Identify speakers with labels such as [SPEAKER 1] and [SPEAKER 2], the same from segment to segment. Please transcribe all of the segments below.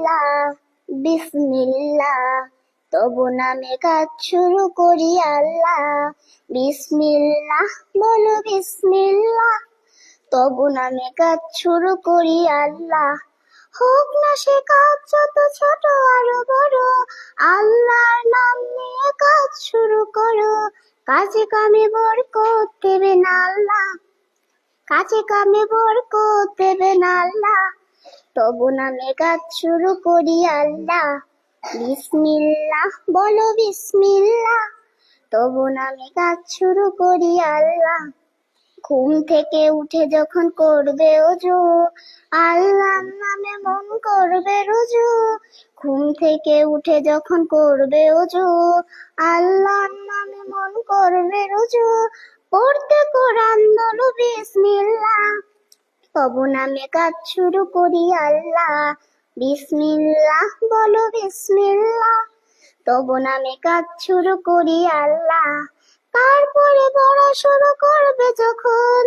[SPEAKER 1] বিসমিল্লাহ বিসমিল্লাহ, তবু নামে কাজ শুরু করি আল্লাহ। বিসমিল্লাহ বলো বিসমিল্লাহ, তবু নামে কাজ শুরু করি আল্লাহ। হোক না সে কাজ যত ছোট আরো বড়, আল্লাহর নাম নিয়ে কাজ শুরু করো। কাজে কামে বরকত দেবেন আল্লাহ, কাজে কামে বরকত দেবেন আল্লাহ, তবু নামে কাজ শুরু করি আল্লাহ। বিসমিল্লাহ বলো বিসমিল্লাহ, তবু নামে কাজ শুরু করি আল্লাহ। ঘুম থেকে উঠে যখন করবে ওযু, আল্লাহর নামে মন করবে রুজু। ঘুম থেকে উঠে যখন করবে ওযু, আল্লাহর নামে মন করবে রুজু। পড়তে কোরআন বলো বিসমিল্লাহ, তবু নামে কাজ শুরু করি আল্লাহ। বিসমিল্লাহ বলো বিসমিল্লাহ, তবু নামে কাজ শুরু করি আল্লাহ। তারপরে পড়া শুরু করবে যখন,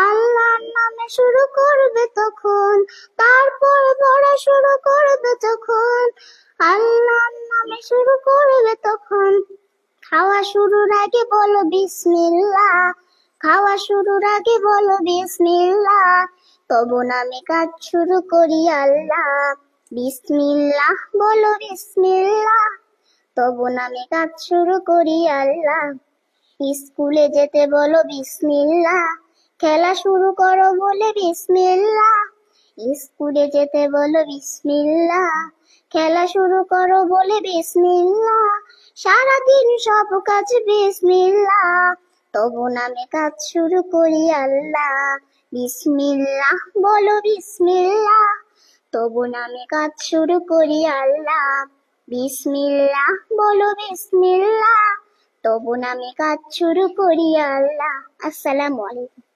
[SPEAKER 1] আল্লাহর নামে শুরু করবে তখন। তারপরে পড়া শুরু করবে যখন, আল্লাহর নামে শুরু করবে তখন। খাওয়া শুরুর আগে বলো বিসমিল্লাহ, খাওয়া শুরুর আগে বলো বিসমিল্লাহ, তবু নামে কাজ শুরু করি আল্লাহ। বিসমিল্লাহ বলো বিসমিল্লাহ, তবু নামে কাজ শুরু করি আল্লাহ। স্কুলে যেতে বলো বিসমিল্লাহ, খেলা শুরু করো বলে বিসমিল্লাহ। স্কুলে যেতে বলো বিসমিল্লাহ, খেলা শুরু করো বলে বিসমিল্লাহ। সারাদিন সব কাজ বিসমিল্লাহ, তবু নামে কাজ শুরু করি আল্লাহ। বিসমিল্লাহ বলো বিসমিল্লাহ, তবু নামে কাজ শুরু করি আল্লাহ। বিসমিল্লাহ বলো বিসমিল্লাহ, তবু নামে কাজ শুরু করি আল্লাহ। আসসালামু আলাইকুম।